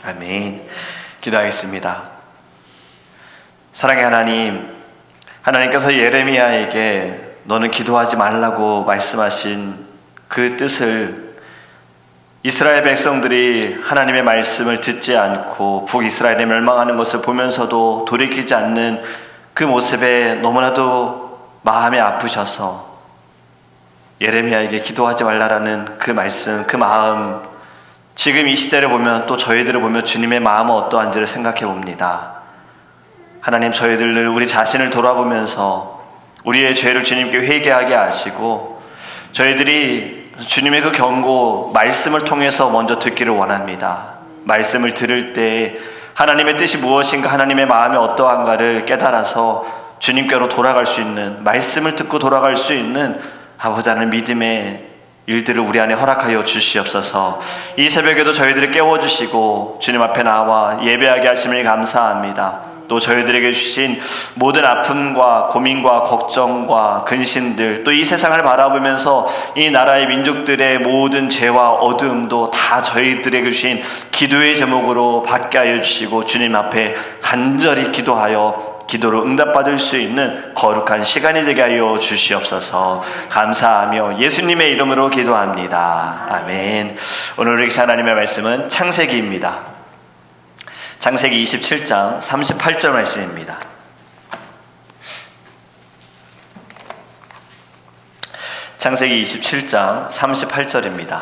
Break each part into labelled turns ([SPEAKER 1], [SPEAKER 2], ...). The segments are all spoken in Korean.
[SPEAKER 1] 아멘. 기도하겠습니다. 사랑의 하나님, 하나님께서 예레미야에게 너는 기도하지 말라고 말씀하신 그 뜻을 이스라엘 백성들이 하나님의 말씀을 듣지 않고 북이스라엘에 멸망하는 것을 보면서도 돌이키지 않는 그 모습에 너무나도 마음이 아프셔서 예레미야에게 기도하지 말라라는 그 말씀, 그 마음, 지금 이 시대를 보면 또 저희들을 보며 주님의 마음은 어떠한지를 생각해 봅니다. 하나님, 저희들 우리 자신을 돌아보면서 우리의 죄를 주님께 회개하게 하시고 저희들이 주님의 그 경고 말씀을 통해서 먼저 듣기를 원합니다. 말씀을 들을 때 하나님의 뜻이 무엇인가, 하나님의 마음이 어떠한가를 깨달아서 주님께로 돌아갈 수 있는, 말씀을 듣고 돌아갈 수 있는 아버지 하나님 믿음의 일들을 우리 안에 허락하여 주시옵소서. 이 새벽에도 저희들을 깨워주시고 주님 앞에 나와 예배하게 하심을 감사합니다. 또 저희들에게 주신 모든 아픔과 고민과 걱정과 근심들, 또 이 세상을 바라보면서 이 나라의 민족들의 모든 죄와 어두움도 다 저희들에게 주신 기도의 제목으로 받게 하여 주시고 주님 앞에 간절히 기도하여 기도로 응답받을 수 있는 거룩한 시간이 되게 하여 주시옵소서. 감사하며 예수님의 이름으로 기도합니다. 아멘. 오늘 우리 하나님의 말씀은 창세기입니다. 창세기 27장 38절 말씀입니다. 창세기 27장 38절입니다.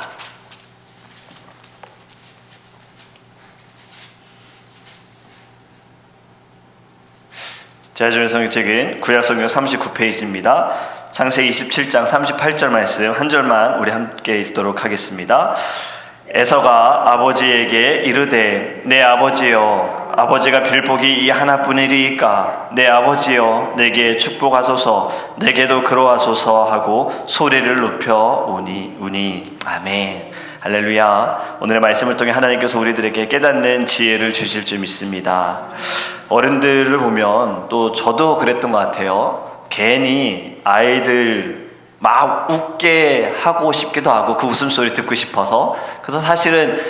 [SPEAKER 1] 제가 성경책은 구약성경 39페이지입니다. 창세기 27장 38절 말씀 한 절만 우리 함께 읽도록 하겠습니다. 에서가 아버지에게 이르되 내 아버지여, 아버지가 빌복이 이 하나뿐이리이까 내 아버지여 내게 축복하소서, 내게도 그러하소서 하고 소리를 높여 우니. 아멘. 할렐루야. 오늘의 말씀을 통해 하나님께서 우리들에게 깨닫는 지혜를 주실 줄 믿습니다. 어른들을 보면, 또 저도 그랬던 것 같아요. 괜히 아이들 막 웃게 하고 싶기도 하고 그 웃음소리 듣고 싶어서. 그래서 사실은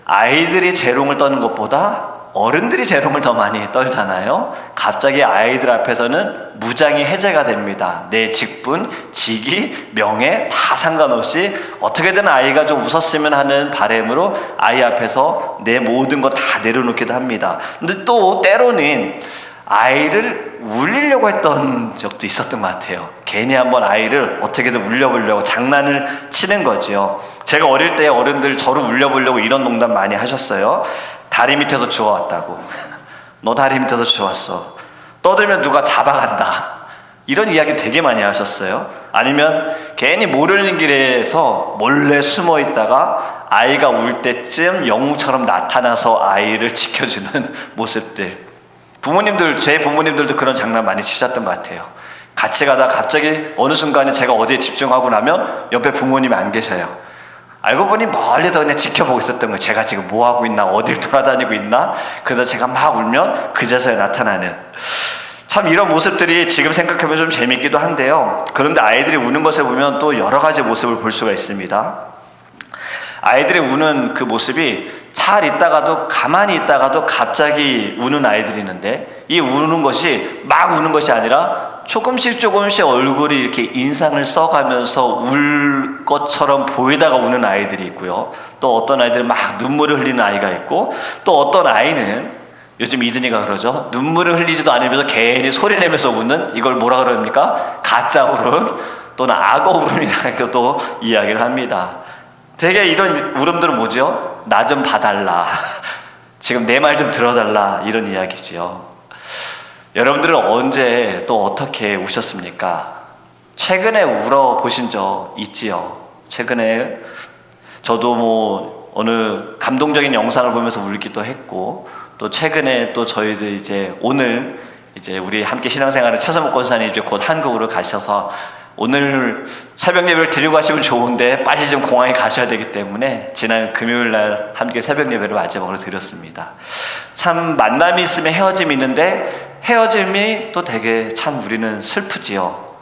[SPEAKER 1] 아이들이 재롱을 떠는 것보다 어른들이 재롱을 더 많이 떨잖아요. 갑자기 아이들 앞에서는 무장이 해제가 됩니다. 내 직분, 직위, 명예 다 상관없이 어떻게든 아이가 좀 웃었으면 하는 바람으로 아이 앞에서 내 모든 거 다 내려놓기도 합니다. 근데 또 때로는 아이를 울리려고 했던 적도 있었던 것 같아요. 괜히 한번 아이를 어떻게든 울려보려고 장난을 치는 거죠. 제가 어릴 때 어른들 저를 울려보려고 이런 농담 많이 하셨어요. 다리 밑에서 주워왔다고. 너 다리 밑에서 주웠어. 떠들면 누가 잡아간다. 이런 이야기 되게 많이 하셨어요. 아니면 괜히 모르는 길에서 몰래 숨어 있다가 아이가 울 때쯤 영웅처럼 나타나서 아이를 지켜주는 모습들. 부모님들, 제 부모님들도 그런 장난 많이 치셨던 것 같아요. 같이 가다 갑자기 어느 순간에 제가 어디에 집중하고 나면 옆에 부모님이 안 계셔요. 알고 보니 멀리서 그냥 지켜보고 있었던 거예요. 제가 지금 뭐 하고 있나, 어딜 돌아다니고 있나. 그래서 제가 막 울면 그제서야 나타나는. 참 이런 모습들이 지금 생각해보면 좀 재밌기도 한데요. 그런데 아이들이 우는 것을 보면 또 여러 가지 모습을 볼 수가 있습니다. 아이들이 우는 그 모습이 잘 있다가도, 가만히 있다가도 갑자기 우는 아이들이 있는데, 이 우는 것이 막 우는 것이 아니라 조금씩 얼굴이 이렇게 인상을 써가면서 울 것처럼 보이다가 우는 아이들이 있고요. 또 어떤 아이들은 막 눈물을 흘리는 아이가 있고, 또 어떤 아이는 요즘 이든이가 그러죠. 눈물을 흘리지도 않으면서 괜히 소리 내면서 우는, 이걸 뭐라 그럽니까? 가짜 울음 또는 악어 울음이라고 또 이야기를 합니다. 되게 이런 울음들은 뭐죠? 나 좀 봐달라. 지금 내 말 좀 들어달라. 이런 이야기죠. 여러분들은 언제 또 어떻게 우셨습니까? 최근에 울어보신 적 있지요? 최근에 저도 어느 감동적인 영상을 보면서 울기도 했고, 또 최근에 또 저희도 이제 오늘 이제 우리 함께 신앙생활을 최선목 권사님 이제 곧 한국으로 가셔서 오늘 새벽 예배를 드리고 가시면 좋은데 빨리 좀 공항에 가셔야 되기 때문에 지난 금요일 날 함께 새벽 예배를 마지막으로 드렸습니다. 참 만남이 있으면 헤어짐이 있는데 헤어짐이 또 되게 참 우리는 슬프지요.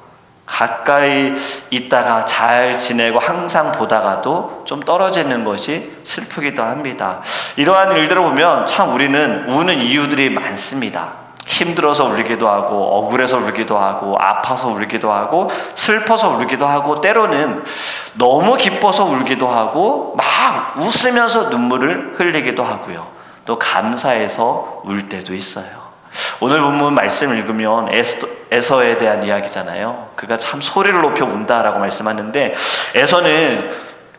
[SPEAKER 1] 가까이 있다가 잘 지내고 항상 보다가도 좀 떨어지는 것이 슬프기도 합니다. 이러한 일들을 보면 참 우리는 우는 이유들이 많습니다. 힘들어서 울기도 하고, 억울해서 울기도 하고, 아파서 울기도 하고, 슬퍼서 울기도 하고, 때로는 너무 기뻐서 울기도 하고, 막 웃으면서 눈물을 흘리기도 하고요. 또 감사해서 울 때도 있어요. 오늘 본문 말씀을 읽으면 에서에 대한 이야기잖아요. 그가 참 소리를 높여 운다라고 말씀하는데, 에서는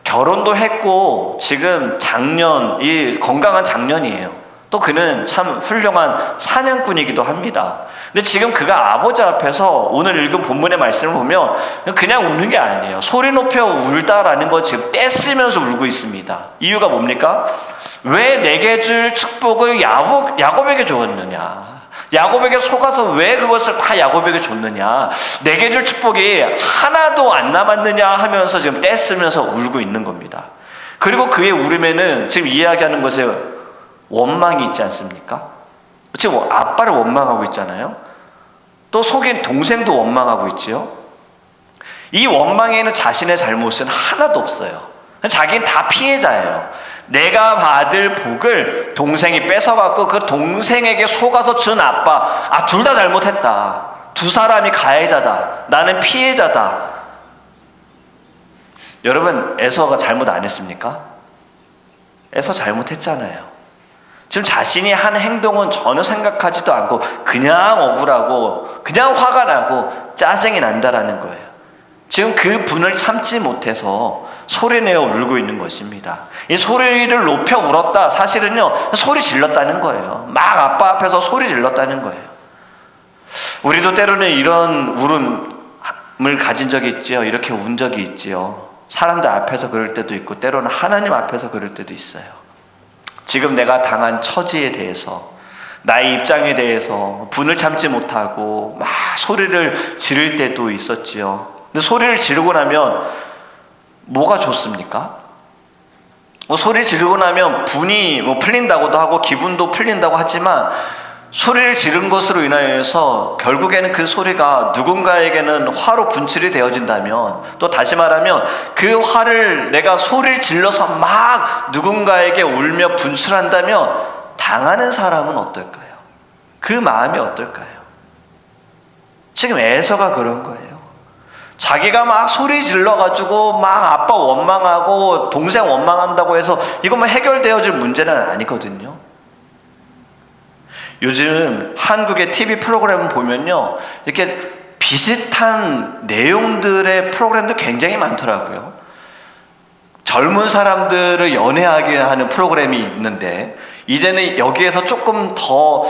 [SPEAKER 1] 결혼도 했고 지금 장년이 건강한 장년이에요. 또 그는 참 훌륭한 사냥꾼이기도 합니다. 근데 지금 그가 아버지 앞에서 오늘 읽은 본문의 말씀을 보면 그냥 우는 게 아니에요. 소리 높여 울다라는 거 지금 떼쓰면서 울고 있습니다. 이유가 뭡니까? 왜 내게 줄 축복을 야곱에게 주었느냐? 야곱에게 속아서 왜 그것을 다 야곱에게 줬느냐? 내게 줄 축복이 하나도 안 남았느냐 하면서 지금 떼쓰면서 울고 있는 겁니다. 그리고 그의 울음에는 지금 이야기하는 것에 원망이 있지 않습니까? 지금 아빠를 원망하고 있잖아요. 또 속인 동생도 원망하고 있지요. 이 원망에는 자신의 잘못은 하나도 없어요. 자기는 다 피해자예요. 내가 받을 복을 동생이 뺏어갖고 그 동생에게 속아서 준 아빠, 둘 다 잘못했다. 두 사람이 가해자다. 나는 피해자다. 여러분, 에서가 잘못 안 했습니까? 에서 잘못했잖아요. 지금 자신이 한 행동은 전혀 생각하지도 않고 그냥 억울하고 그냥 화가 나고 짜증이 난다라는 거예요. 지금 그 분을 참지 못해서 소리내어 울고 있는 것입니다. 이 소리를 높여 울었다, 사실은요 소리 질렀다는 거예요. 막 아빠 앞에서 소리 질렀다는 거예요. 우리도 때로는 이런 울음을 가진 적이 있지요. 이렇게 운 적이 있지요. 사람들 앞에서 그럴 때도 있고 때로는 하나님 앞에서 그럴 때도 있어요. 지금 내가 당한 처지에 대해서, 나의 입장에 대해서 분을 참지 못하고 막 소리를 지를 때도 있었지요. 근데 소리를 지르고 나면 뭐가 좋습니까? 소리 지르고 나면 분이 풀린다고도 하고 기분도 풀린다고 하지만 소리를 지른 것으로 인하여서 결국에는 그 소리가 누군가에게는 화로 분출이 되어진다면, 또 다시 말하면 그 화를 내가 소리를 질러서 막 누군가에게 울며 분출한다면 당하는 사람은 어떨까요? 그 마음이 어떨까요? 지금 에서가 그런 거예요. 자기가 막 소리 질러가지고 막 아빠 원망하고 동생 원망한다고 해서 이것만 해결되어질 문제는 아니거든요. 요즘 한국의 TV 프로그램 보면요, 이렇게 비슷한 내용들의 프로그램도 굉장히 많더라고요. 젊은 사람들을 연애하게 하는 프로그램이 있는데 이제는 여기에서 조금 더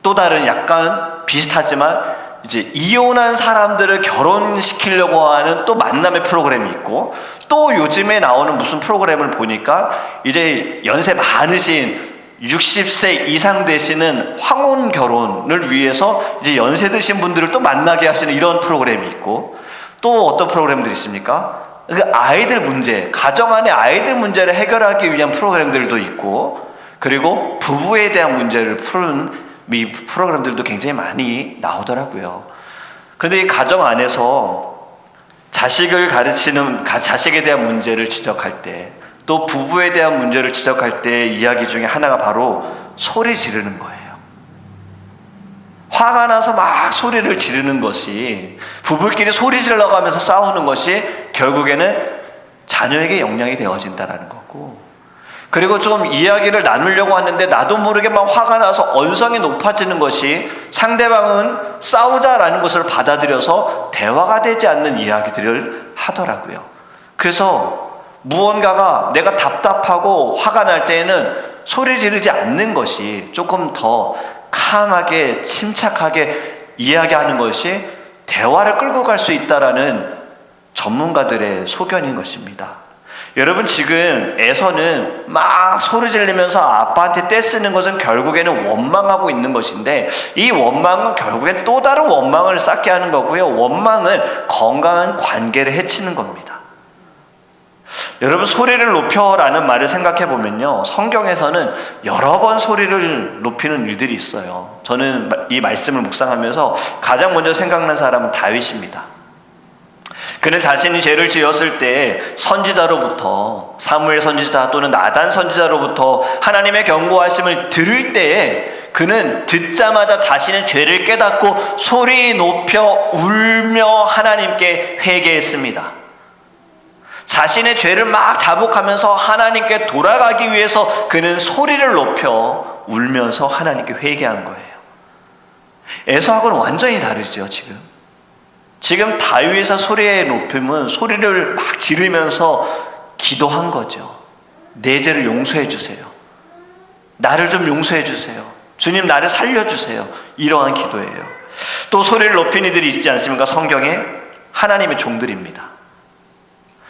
[SPEAKER 1] 또 다른 약간 비슷하지만 이제 이혼한 사람들을 결혼시키려고 하는 또 만남의 프로그램이 있고, 또 요즘에 나오는 무슨 프로그램을 보니까 이제 연세 많으신 60세 이상 되시는 황혼 결혼을 위해서 이제 연세 드신 분들을 또 만나게 하시는 이런 프로그램이 있고, 또 어떤 프로그램들이 있습니까? 그 아이들 문제, 가정 안의 아이들 문제를 해결하기 위한 프로그램들도 있고, 그리고 부부에 대한 문제를 푸는 이 프로그램들도 굉장히 많이 나오더라고요. 그런데 이 가정 안에서 자식을 가르치는 자식에 대한 문제를 지적할 때, 또 부부에 대한 문제를 지적할 때 이야기 중에 하나가 바로 소리 지르는 거예요. 화가 나서 막 소리를 지르는 것이, 부부끼리 소리 질러가면서 싸우는 것이 결국에는 자녀에게 영향이 되어진다는 거고, 그리고 좀 이야기를 나누려고 하는데 나도 모르게 막 화가 나서 언성이 높아지는 것이 상대방은 싸우자라는 것을 받아들여서 대화가 되지 않는 이야기들을 하더라고요. 그래서 무언가가 내가 답답하고 화가 날 때에는 소리 지르지 않는 것이, 조금 더 캄하게 침착하게 이야기하는 것이 대화를 끌고 갈 수 있다라는 전문가들의 소견인 것입니다. 여러분, 지금 에서는 막 소리 지르면서 아빠한테 떼쓰는 것은 결국에는 원망하고 있는 것인데, 이 원망은 결국엔 또 다른 원망을 쌓게 하는 거고요. 원망은 건강한 관계를 해치는 겁니다. 여러분, 소리를 높여라는 말을 생각해 보면요, 성경에서는 여러 번 소리를 높이는 일들이 있어요. 저는 이 말씀을 묵상하면서 가장 먼저 생각난 사람은 다윗입니다. 그는 자신이 죄를 지었을 때 선지자로부터, 사무엘 선지자 또는 나단 선지자로부터 하나님의 경고하심을 들을 때에 그는 듣자마자 자신의 죄를 깨닫고 소리 높여 울며 하나님께 회개했습니다. 자신의 죄를 막 자복하면서 하나님께 돌아가기 위해서 그는 소리를 높여 울면서 하나님께 회개한 거예요. 에서하고는 완전히 다르죠. 지금 다윗의 소리의 높임은 소리를 막 지르면서 기도한 거죠. 내 죄를 용서해 주세요. 나를 좀 용서해 주세요. 주님, 나를 살려주세요. 이러한 기도예요. 또 소리를 높인 이들이 있지 않습니까? 성경에 하나님의 종들입니다.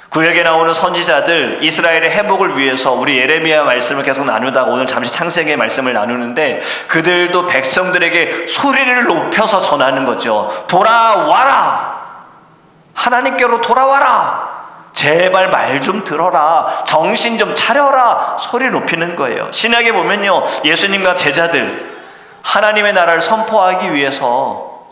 [SPEAKER 1] 구약에 나오는 선지자들, 이스라엘의 회복을 위해서 우리 예레미야 말씀을 계속 나누다가 오늘 잠시 창세기의 말씀을 나누는데, 그들도 백성들에게 소리를 높여서 전하는 거죠. 돌아와라! 하나님께로 돌아와라! 제발 말 좀 들어라. 정신 좀 차려라. 소리를 높이는 거예요. 신약에 보면요, 예수님과 제자들 하나님의 나라를 선포하기 위해서,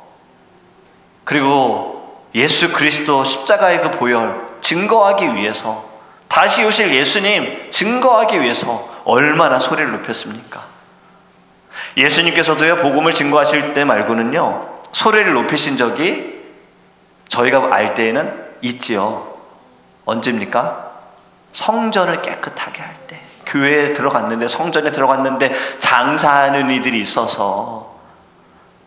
[SPEAKER 1] 그리고 예수 그리스도 십자가의 그 보혈 증거하기 위해서, 다시 오실 예수님 증거하기 위해서 얼마나 소리를 높였습니까? 예수님께서도요, 복음을 증거하실 때 말고는요, 소리를 높이신 적이 저희가 알 때에는 있지요. 언제입니까? 성전을 깨끗하게 할 때, 교회에 들어갔는데, 성전에 들어갔는데 장사하는 이들이 있어서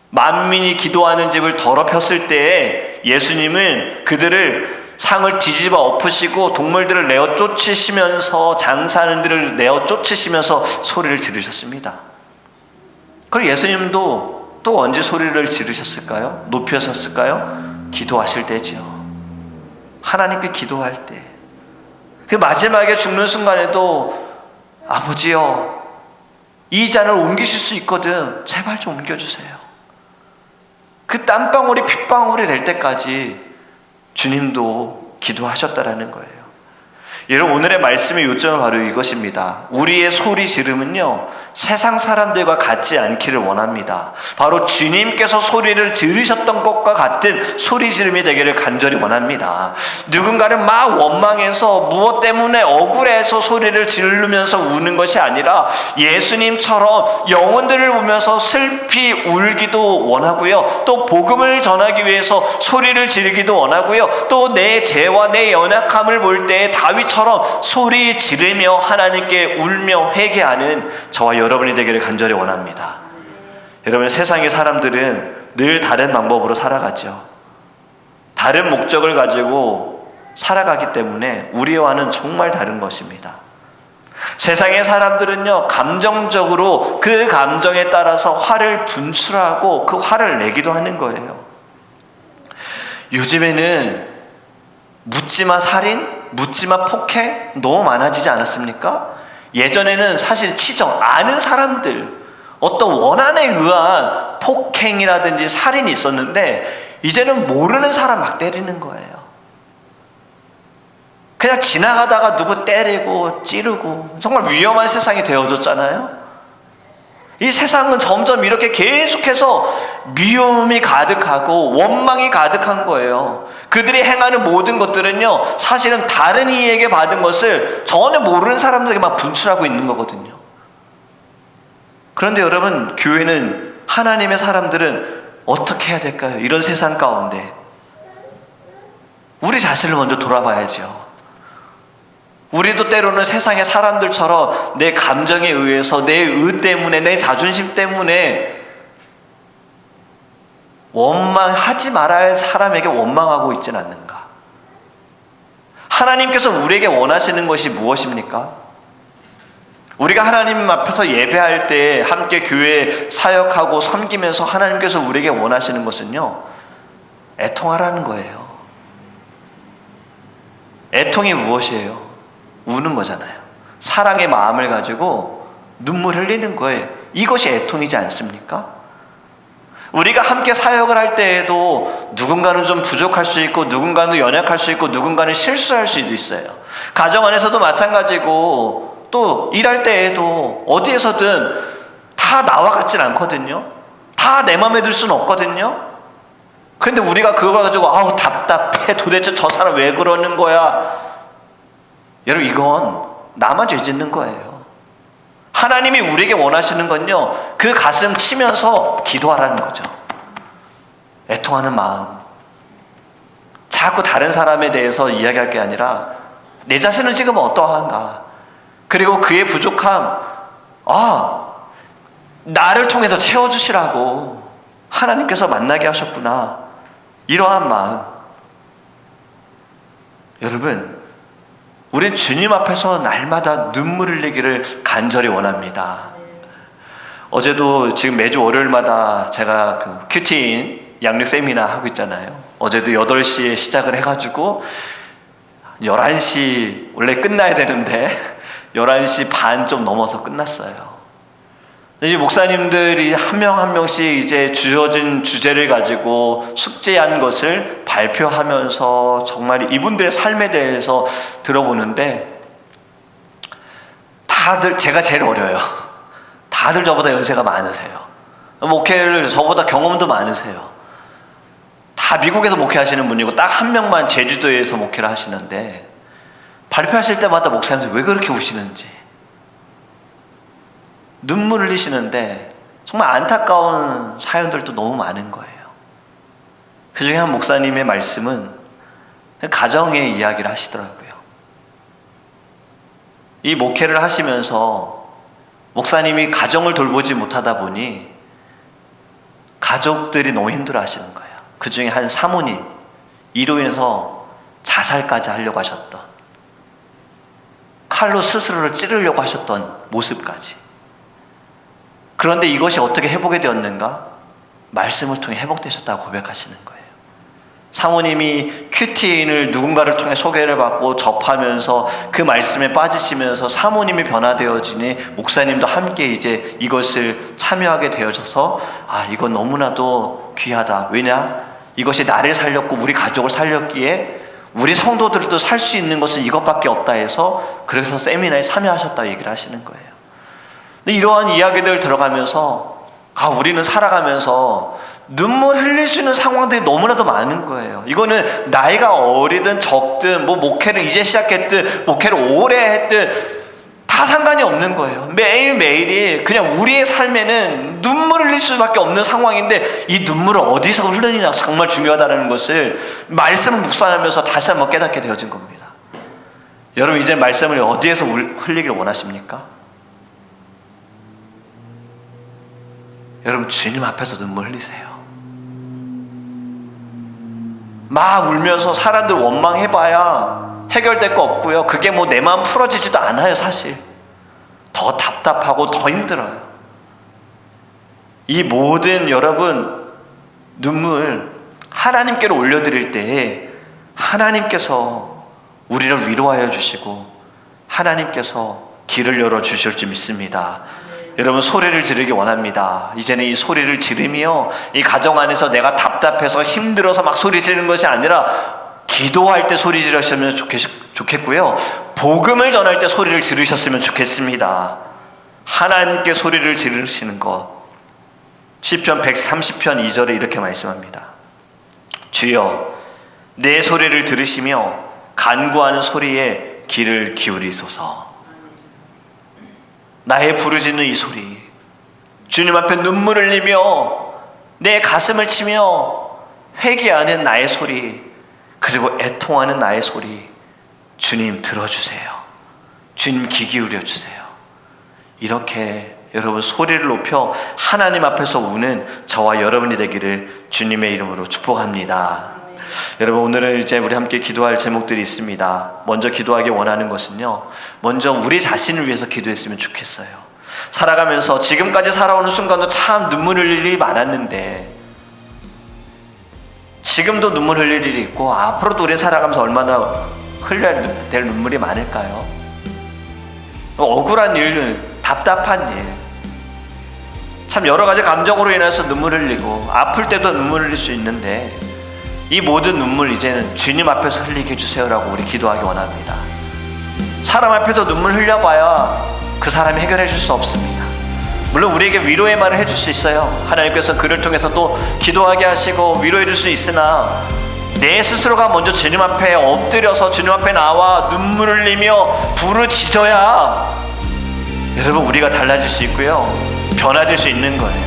[SPEAKER 1] 만민이 기도하는 집을 더럽혔을 때에 예수님은 그들을 상을 뒤집어 엎으시고 동물들을 내어 쫓으시면서, 장사하는 들을 내어 쫓으시면서 소리를 지르셨습니다. 그리고 예수님도 또 언제 소리를 지르셨을까요? 높여셨을까요? 기도하실 때지요. 하나님께 기도할 때, 그 마지막에 죽는 순간에도 아버지여, 이 잔을 옮기실 수 있거든, 제발 좀 옮겨주세요. 그 땀방울이 핏방울이 될 때까지 주님도 기도하셨다라는 거예요. 여러분, 오늘의 말씀의 요점은 바로 이것입니다. 우리의 소리 지름은요, 세상 사람들과 같지 않기를 원합니다. 바로 주님께서 소리를 지르셨던 것과 같은 소리 지름이 되기를 간절히 원합니다. 누군가는 막 원망해서, 무엇 때문에 억울해서 소리를 지르면서 우는 것이 아니라 예수님처럼 영혼들을 보면서 슬피 울기도 원하고요, 또 복음을 전하기 위해서 소리를 지르기도 원하고요, 또 내 죄와 내 연약함을 볼 때 다윗처럼 소리 지르며 하나님께 울며 회개하는 저와 여러분이 되기를 간절히 원합니다. 여러분, 세상의 사람들은 늘 다른 방법으로 살아가죠. 다른 목적을 가지고 살아가기 때문에 우리와는 정말 다른 것입니다. 세상의 사람들은요, 감정적으로 그 감정에 따라서 화를 분출하고 그 화를 내기도 하는 거예요. 요즘에는 묻지마 살인, 묻지마 폭행 너무 많아지지 않았습니까? 예전에는 사실 치정, 아는 사람들, 어떤 원한에 의한 폭행이라든지 살인이 있었는데, 이제는 모르는 사람 막 때리는 거예요. 그냥 지나가다가 누구 때리고 찌르고, 정말 위험한 세상이 되어졌잖아요. 이 세상은 점점 이렇게 계속해서 미움이 가득하고 원망이 가득한 거예요. 그들이 행하는 모든 것들은요, 사실은 다른 이에게 받은 것을 전혀 모르는 사람들에게만 분출하고 있는 거거든요. 그런데 여러분, 교회는, 하나님의 사람들은 어떻게 해야 될까요? 이런 세상 가운데 우리 자신을 먼저 돌아봐야죠. 우리도 때로는 세상의 사람들처럼 내 감정에 의해서, 내 의 때문에, 내 자존심 때문에 원망하지 말아야 할 사람에게 원망하고 있지는 않는가? 하나님께서 우리에게 원하시는 것이 무엇입니까? 우리가 하나님 앞에서 예배할 때 함께 교회 사역하고 섬기면서 하나님께서 우리에게 원하시는 것은요, 애통하라는 거예요. 애통이 무엇이에요? 우는 거잖아요. 사랑의 마음을 가지고 눈물 흘리는 거예요. 이것이 애통이지 않습니까? 우리가 함께 사역을 할 때에도 누군가는 좀 부족할 수 있고, 누군가는 연약할 수 있고, 누군가는 실수할 수도 있어요. 가정 안에서도 마찬가지고 또 일할 때에도 어디에서든 다 나와 같진 않거든요. 다 내 마음에 들 수는 없거든요. 그런데 우리가 그걸 가지고 아우 답답해, 도대체 저 사람 왜 그러는 거야. 여러분, 이건 나만 죄 짓는 거예요. 하나님이 우리에게 원하시는 건요, 그 가슴 치면서 기도하라는 거죠. 애통하는 마음. 자꾸 다른 사람에 대해서 이야기할 게 아니라 내 자신을 지금 어떠한가, 그리고 그의 부족함, 나를 통해서 채워주시라고 하나님께서 만나게 하셨구나, 이러한 마음. 여러분, 우린 주님 앞에서 날마다 눈물 흘리기를 간절히 원합니다. 어제도 지금 매주 월요일마다 제가 그 큐티인 양육 세미나 하고 있잖아요. 어제도 8시에 시작을 해가지고 11시 원래 끝나야 되는데 11시 반 좀 넘어서 끝났어요. 이제 목사님들이 한 명 한 명씩 이제 주어진 주제를 가지고 숙제한 것을 발표하면서 정말 이분들의 삶에 대해서 들어보는데, 다들 제가 제일 어려요. 다들 저보다 연세가 많으세요. 목회를 저보다 경험도 많으세요. 다 미국에서 목회하시는 분이고 딱 한 명만 제주도에서 목회를 하시는데, 발표하실 때마다 목사님들 왜 그렇게 우시는지, 눈물 흘리시는데 정말 안타까운 사연들도 너무 많은 거예요. 그 중에 한 목사님의 말씀은 가정의 이야기를 하시더라고요. 이 목회를 하시면서 목사님이 가정을 돌보지 못하다 보니 가족들이 너무 힘들어 하시는 거예요. 그 중에 한 사모님, 이로 인해서 자살까지 하려고 하셨던, 칼로 스스로를 찌르려고 하셨던 모습까지. 그런데 이것이 어떻게 회복이 되었는가? 말씀을 통해 회복되셨다고 고백하시는 거예요. 사모님이 큐티인을 누군가를 통해 소개를 받고 접하면서 그 말씀에 빠지시면서 사모님이 변화되어지니 목사님도 함께 이제 이것을 참여하게 되어져서 이건 너무나도 귀하다. 왜냐? 이것이 나를 살렸고 우리 가족을 살렸기에 우리 성도들도 살 수 있는 것은 이것밖에 없다 해서, 그래서 세미나에 참여하셨다고 얘기를 하시는 거예요. 이러한 이야기들 들어가면서 우리는 살아가면서 눈물 흘릴 수 있는 상황들이 너무나도 많은 거예요. 이거는 나이가 어리든 적든, 목회를 이제 시작했든 목회를 오래 했든 다 상관이 없는 거예요. 매일매일이 그냥 우리의 삶에는 눈물을 흘릴 수밖에 없는 상황인데, 이 눈물을 어디서 흘리느냐 정말 중요하다는 것을 말씀을 묵상하면서 다시 한번 깨닫게 되어진 겁니다. 여러분, 이제 말씀을 어디에서 흘리길 원하십니까? 여러분, 주님 앞에서 눈물 흘리세요. 막 울면서 사람들 원망해봐야 해결될 거 없고요. 그게 내 마음 풀어지지도 않아요. 사실 더 답답하고 더 힘들어요. 이 모든 여러분 눈물 하나님께로 올려드릴 때에 하나님께서 우리를 위로하여 주시고 하나님께서 길을 열어주실 줄 믿습니다. 여러분, 소리를 지르기 원합니다. 이제는 이 소리를 지르며 이 가정 안에서 내가 답답해서 힘들어서 막 소리 지르는 것이 아니라 기도할 때 소리 지르셨으면 좋겠고요, 복음을 전할 때 소리를 지르셨으면 좋겠습니다. 하나님께 소리를 지르시는 것. 시편 130편 2절에 이렇게 말씀합니다. 주여, 내 소리를 들으시며 간구하는 소리에 귀를 기울이소서. 나의 부르짖는 이 소리, 주님 앞에 눈물을 흘리며 내 가슴을 치며 회개하는 나의 소리, 그리고 애통하는 나의 소리, 주님 들어주세요. 주님 귀 기울여 주세요. 이렇게 여러분 소리를 높여 하나님 앞에서 우는 저와 여러분이 되기를 주님의 이름으로 축복합니다. 여러분, 오늘은 이제 우리 함께 기도할 제목들이 있습니다. 먼저 기도하기 원하는 것은요, 먼저 우리 자신을 위해서 기도했으면 좋겠어요. 살아가면서 지금까지 살아오는 순간도 참 눈물 흘릴 일이 많았는데, 지금도 눈물 흘릴 일이 있고 앞으로도 우리 살아가면서 얼마나 흘려야 될 눈물이 많을까요? 억울한 일, 답답한 일, 참 여러 가지 감정으로 인해서 눈물 흘리고 아플 때도 눈물 흘릴 수 있는데, 이 모든 눈물 이제는 주님 앞에서 흘리게 해주세요라고 우리 기도하기 원합니다. 사람 앞에서 눈물 흘려봐야 그 사람이 해결해 줄 수 없습니다. 물론 우리에게 위로의 말을 해줄 수 있어요. 하나님께서 그를 통해서 또 기도하게 하시고 위로해 줄 수 있으나 내 스스로가 먼저 주님 앞에 엎드려서 주님 앞에 나와 눈물을 흘리며 부르짖어야 여러분 우리가 달라질 수 있고요, 변화될 수 있는 거예요.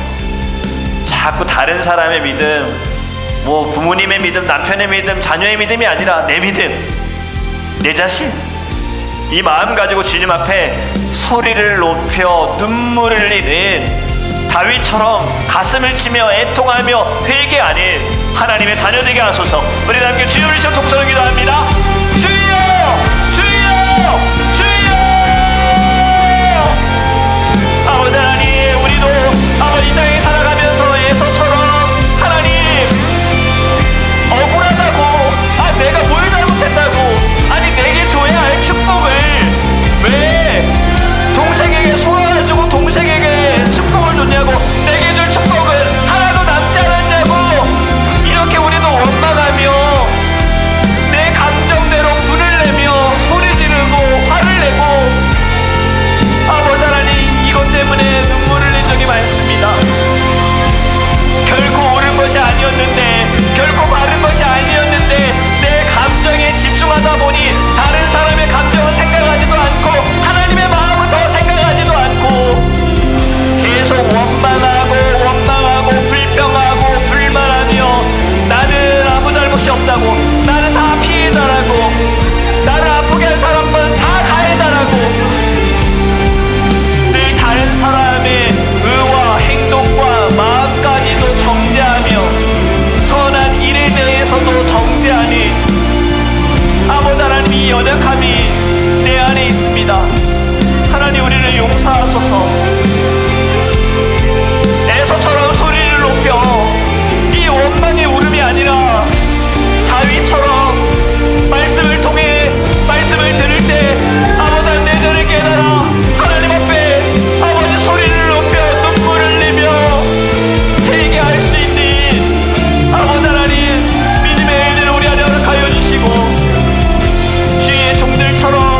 [SPEAKER 1] 자꾸 다른 사람의 믿음, 뭐 부모님의 믿음, 남편의 믿음, 자녀의 믿음이 아니라 내 믿음, 내 자신, 이 마음 가지고 주님 앞에 소리를 높여 눈물을 흘리는 다윗처럼 가슴을 치며 애통하며 회개하는 하나님의 자녀 되게 하소서. 우리 함께 주여 부르시며 통성을 기도합니다. 주여! 주여! 주여! 아버지 하나님, 우리도 아버지 이 땅에 살아가면서 에서처럼 하나님 억울하다고, 내가 뭘 잘못했다고, 내게 줘야 할 축복을 왜 동생에게 쏘아가지고 동생에게 축복을 줬냐고, 내게 줄 축복은 하나도 남지 않았냐고, 이렇게 우리도 원망하며 내 감정대로 분을 내며 소리 지르고 화를 내고 아버지 하나님, 이것 때문에 눈물을 흘린 적이 많습니다. 결코 옳은 것이 아니었는데, 결코 바른 것이 아니었는데 내 감정에 집중하다 보니 다른 사람의 감정을 생각하지도 않고 하나님의 마음은 더 생각하지도 않고 계속 원망하고 불평하고 불만하며 나는 아무 잘못이 없다고, 나는 다 피해자라고, 나를 아프게 한 사람은 다 가해자라고, 늘 다른 사람의 의와 행동과 마음까지도 정죄하며 선한 일에 대해서도 정죄하니 아버지 하나님, 이 연약함이 내 안에 있습니다. 하나님, 우리를 용서하소서. 에서처럼 소리를 높여 이 원망의 울음이 아니라 다윗처럼 말씀을 통해 말씀을 들을 때 아버지 내전을 깨달아 하나님 앞에 아버지 소리를 높여 눈물을 흘리며 회개할 수 있는 아버지 하나님 믿음의 일들을 우리 안에 허락하여 주시고 주의 종들처럼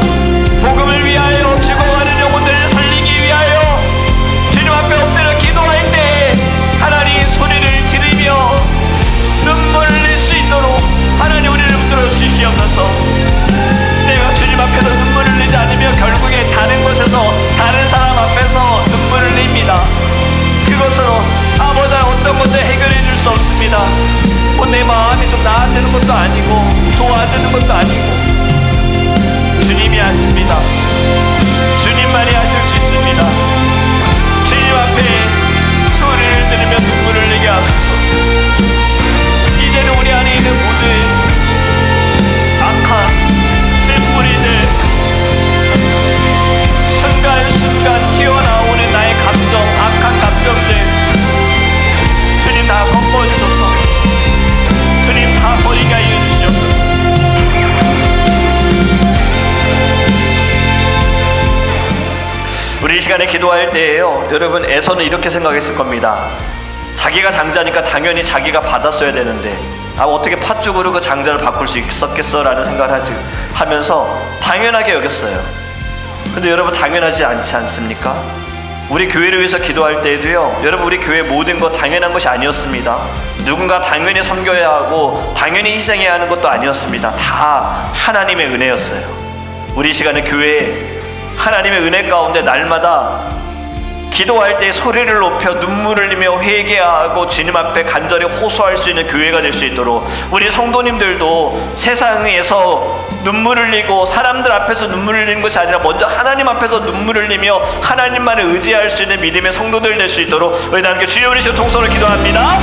[SPEAKER 1] 복음을 위하여 죽어가는 영혼들을 살리기 위하여 주님 앞에 엎드려 기도할 때 하나님 소리를 지르며 눈물을 흘릴 수 있도록 하나님 우리를 붙들어 주시옵소서. 내가 주님 앞에서 눈물을 흘리지 않으며 결국에 다른 곳에서 다른 사람 앞에서 눈물을 흘립니다. 그것으로 아버지 어떤 것도 해결해 줄 수 없습니다. 내 마음이 좀 나아지는 것도 아니고 좋아지는 것도 아니고 주님이 하십니다. 주님만이 하실 수 있습니다. 주님 앞에 소리를 들으며 눈물을 흘리게 하소서. 이제는 우리 안에 있는 모든 악한 쓴뿌리들, 순간순간 튀어나오는 나의 감정, 악한 감정들 주님 다 꺾어주소서. 주님 다 버리게 하여 주시옵소서. 우리 이 시간에 기도할 때에요, 여러분 에서는 이렇게 생각했을 겁니다. 자기가 장자니까 당연히 자기가 받았어야 되는데 어떻게 팥죽으로 그 장자를 바꿀 수 있었겠어 라는 생각을 하면서 당연하게 여겼어요. 근데 여러분 당연하지 않지 않습니까? 우리 교회를 위해서 기도할 때에도요, 여러분 우리 교회 모든 것 당연한 것이 아니었습니다. 누군가 당연히 섬겨야 하고 당연히 희생해야 하는 것도 아니었습니다. 다 하나님의 은혜였어요. 우리 이 시간에 교회에 하나님의 은혜 가운데 날마다 기도할 때 소리를 높여 눈물을 흘리며 회개하고 주님 앞에 간절히 호소할 수 있는 교회가 될 수 있도록 우리 성도님들도 세상에서 눈물을 흘리고 사람들 앞에서 눈물을 흘리는 것이 아니라 먼저 하나님 앞에서 눈물을 흘리며 하나님만을 의지할 수 있는 믿음의 성도들 될 수 있도록 우리 함께 주여 부르시고 통성으로 기도합니다.